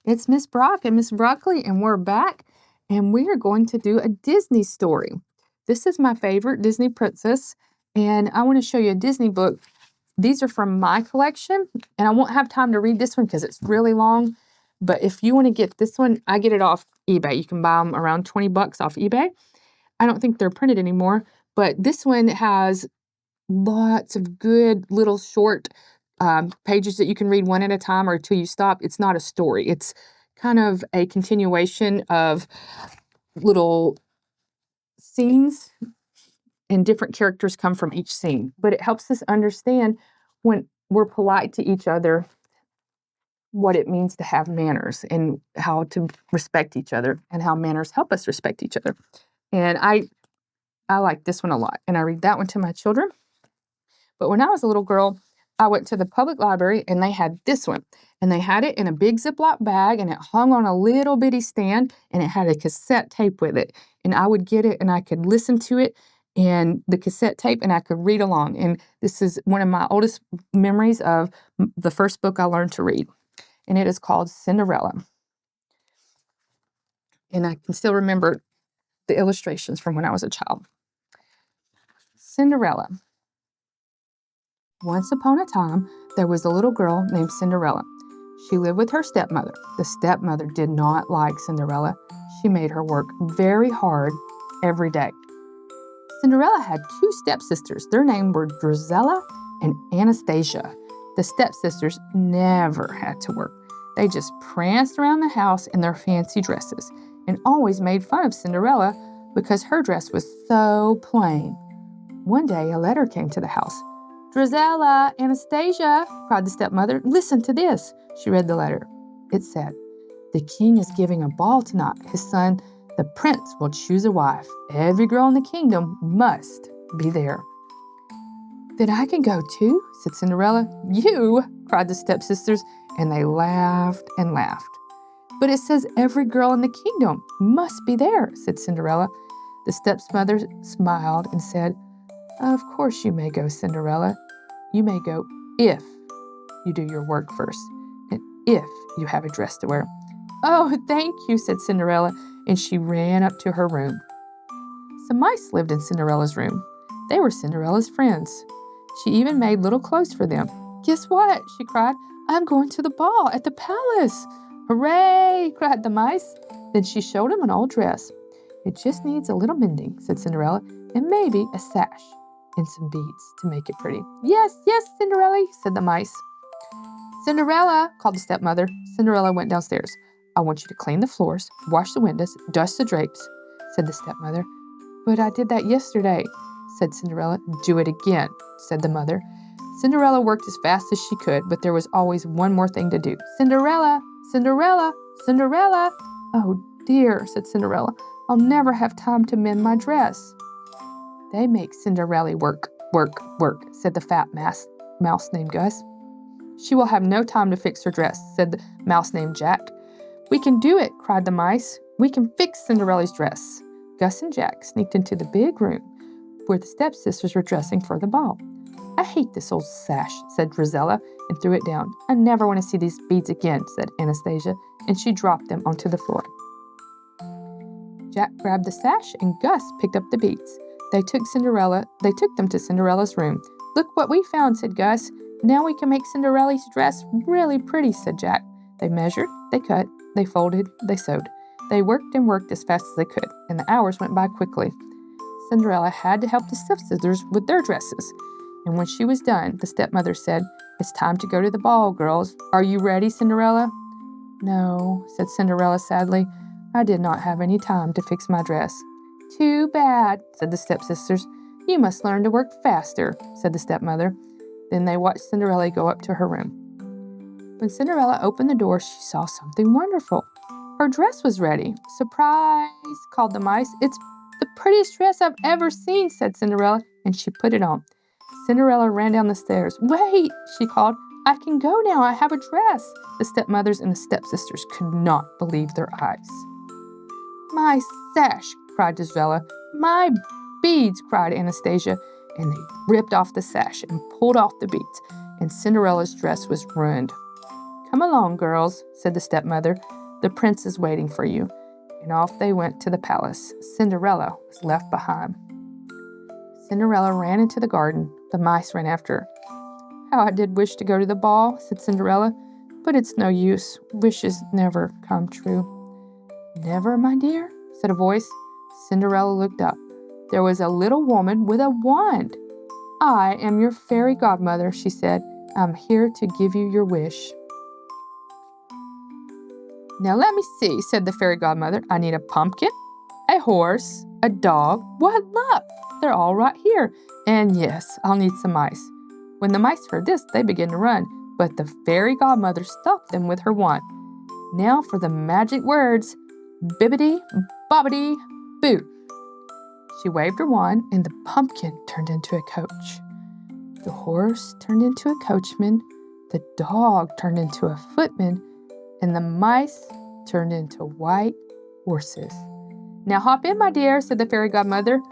It's Miss Brock and Miss Broccoli, and we're back, and we are going to do a Disney story. This is my favorite Disney princess, and I want to show you a Disney book. These are from my collection, and I won't have time to read this one because it's really long, but if you want to get this one, I get it off eBay. You can buy them around $20 off eBay. I don't think they're printed anymore, but this one has lots of good little short pages that you can read one at a time or till you stop. It's not a story. It's kind of a continuation of little scenes, and different characters come from each scene. But it helps us understand when we're polite to each other, what it means to have manners and how to respect each other and how manners help us respect each other. And I like this one a lot, and I read that one to my children. But when I was a little girl, I went to the public library and they had this one. And they had it in a big Ziploc bag and it hung on a little bitty stand and it had a cassette tape with it. And I would get it and I could listen to it and the cassette tape and I could read along. And this is one of my oldest memories of the first book I learned to read. And it is called Cinderella. And I can still remember the illustrations from when I was a child. Cinderella. Once upon a time, there was a little girl named Cinderella. She lived with her stepmother. The stepmother did not like Cinderella. She made her work very hard every day. Cinderella had two stepsisters. Their names were Drizella and Anastasia. The stepsisters never had to work. They just pranced around the house in their fancy dresses and always made fun of Cinderella because her dress was so plain. One day, a letter came to the house. "Drizella, Anastasia," cried the stepmother, "listen to this." She read the letter. It said, "The king is giving a ball tonight. His son, the prince, will choose a wife. Every girl in the kingdom must be there." "Then I can go too," said Cinderella. "You?" cried the stepsisters, and they laughed and laughed. "But it says every girl in the kingdom must be there," said Cinderella. The stepmother smiled and said, "Of course you may go, Cinderella. You may go if you do your work first, and if you have a dress to wear." "Oh, thank you," said Cinderella, and she ran up to her room. Some mice lived in Cinderella's room. They were Cinderella's friends. She even made little clothes for them. "Guess what?" she cried. "I'm going to the ball at the palace." "Hooray!" cried the mice. Then she showed them an old dress. "It just needs a little mending," said Cinderella, "and maybe a sash and some beads to make it pretty." "Yes, yes, Cinderella," said the mice. "Cinderella," called the stepmother. Cinderella went downstairs. "I want you to clean the floors, wash the windows, dust the drapes," said the stepmother. "But I did that yesterday," said Cinderella. "Do it again," said the mother. Cinderella worked as fast as she could, but there was always one more thing to do. "Cinderella, Cinderella, Cinderella." "Oh dear," said Cinderella. "I'll never have time to mend my dress." "They make Cinderella work, work, work," said the fat mouse named Gus. "She will have no time to fix her dress," said the mouse named Jack. "We can do it," cried the mice. "We can fix Cinderella's dress." Gus and Jack sneaked into the big room where the stepsisters were dressing for the ball. "I hate this old sash," said Drizella, and threw it down. "I never want to see these beads again," said Anastasia, and she dropped them onto the floor. Jack grabbed the sash and Gus picked up the beads. They took them to Cinderella's room. "Look what we found," said Gus. "Now we can make Cinderella's dress really pretty," said Jack. They measured, they cut, they folded, they sewed. They worked and worked as fast as they could, and the hours went by quickly. Cinderella had to help the stepsisters with their dresses. And when she was done, the stepmother said, "It's time to go to the ball, girls. Are you ready, Cinderella?" "No," said Cinderella sadly. "I did not have any time to fix my dress." "Too bad," said the stepsisters. "You must learn to work faster," said the stepmother. Then they watched Cinderella go up to her room. When Cinderella opened the door, she saw something wonderful. Her dress was ready. "Surprise!" called the mice. "It's the prettiest dress I've ever seen," said Cinderella, and she put it on. Cinderella ran down the stairs. "Wait," she called. "I can go now. I have a dress." The stepmothers and the stepsisters could not believe their eyes. "My sash!" cried Drizella. "My beads!" cried Anastasia, and they ripped off the sash and pulled off the beads, and Cinderella's dress was ruined. "Come along, girls," said the stepmother. "The prince is waiting for you." And off they went to the palace. Cinderella was left behind. Cinderella ran into the garden. The mice ran after her. "How I did wish to go to the ball," said Cinderella, "but it's no use. Wishes never come true." "Never, my dear?" said a voice. Cinderella looked up. There was a little woman with a wand. "I am your fairy godmother," she said. "I'm here to give you your wish." "Now let me see," said the fairy godmother. "I need a pumpkin, a horse, a dog. What luck! They're all right here. And yes, I'll need some mice." When the mice heard this, they began to run, but the fairy godmother stopped them with her wand. "Now for the magic words, bibbidi bobbidi boo." She waved her wand, and the pumpkin turned into a coach. The horse turned into a coachman, the dog turned into a footman, and the mice turned into white horses. "Now hop in, my dear," said the fairy godmother.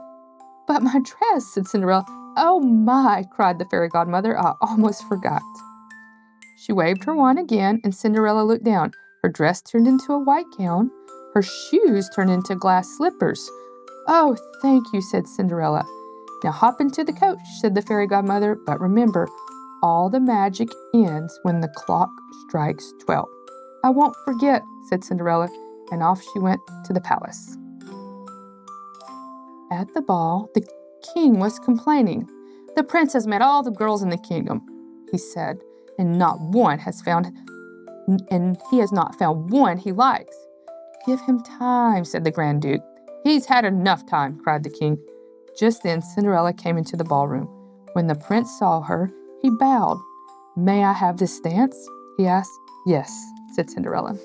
"But my dress," said Cinderella. "Oh my," cried the fairy godmother, "I almost forgot." She waved her wand again, and Cinderella looked down. Her dress turned into a white gown. Her shoes turned into glass slippers. "Oh, thank you," said Cinderella. "Now hop into the coach," said the fairy godmother. "But remember, all the magic ends when the clock strikes 12. "I won't forget," said Cinderella, and off she went to the palace. At the ball, the king was complaining. "The prince has met all the girls in the kingdom," he said, and he has not found one he likes." "Give him time," said the Grand Duke. "He's had enough time," cried the king. Just then, Cinderella came into the ballroom. When the prince saw her, he bowed. "May I have this dance?" he asked. "Yes," said Cinderella.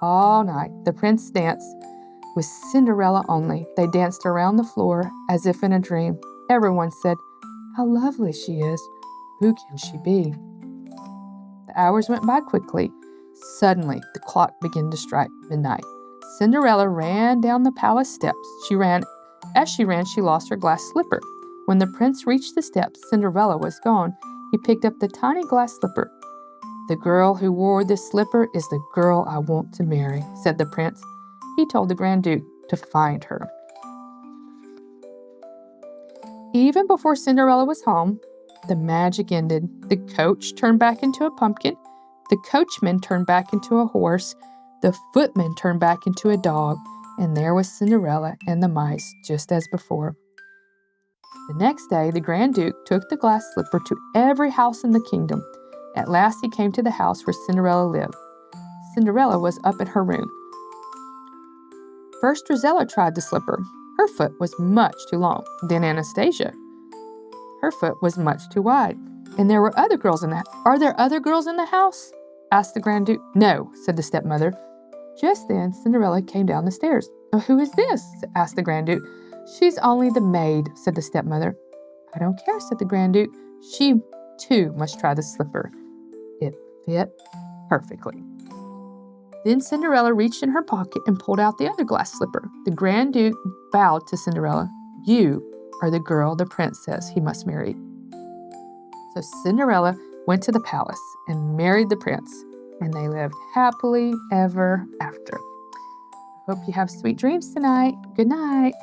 All night, the prince danced with Cinderella only. They danced around the floor as if in a dream. Everyone said, "How lovely she is. Who can she be?" The hours went by quickly. Suddenly, the clock began to strike midnight. Cinderella ran down the palace steps. As she ran, she lost her glass slipper. When the prince reached the steps, Cinderella was gone. He picked up the tiny glass slipper. "The girl who wore this slipper is the girl I want to marry," said the prince. He told the Grand Duke to find her. Even before Cinderella was home, the magic ended. The coach turned back into a pumpkin. The coachman turned back into a horse. The footman turned back into a dog. And there was Cinderella and the mice, just as before. The next day, the Grand Duke took the glass slipper to every house in the kingdom. At last, he came to the house where Cinderella lived. Cinderella was up in her room. First, Rosella tried the slipper. Her foot was much too long. Then Anastasia. Her foot was much too wide. And there were other girls in the house. "Are there other girls in the house?" asked the Grand Duke. "No," said the stepmother. Just then, Cinderella came down the stairs. "Who is this?" asked the Grand Duke. "She's only the maid," said the stepmother. "I don't care," said the Grand Duke. She, too, must try the slipper. It fit perfectly. Then Cinderella reached in her pocket and pulled out the other glass slipper. The Grand Duke bowed to Cinderella. "You are the girl the prince says he must marry." So Cinderella went to the palace and married the prince, and they lived happily ever after. Hope you have sweet dreams tonight. Good night.